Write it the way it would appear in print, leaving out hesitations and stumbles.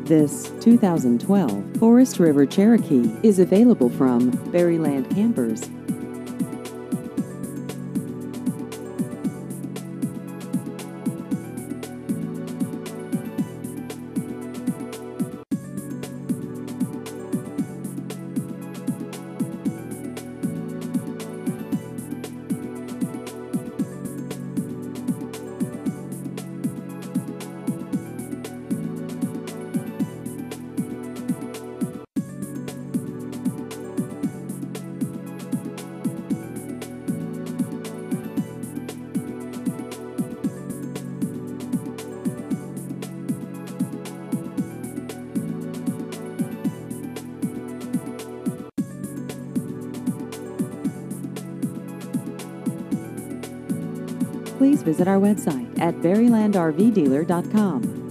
This 2012 Forest River Cherokee is available from Berryland Campers. Please visit our website at berrylandrvdealer.com.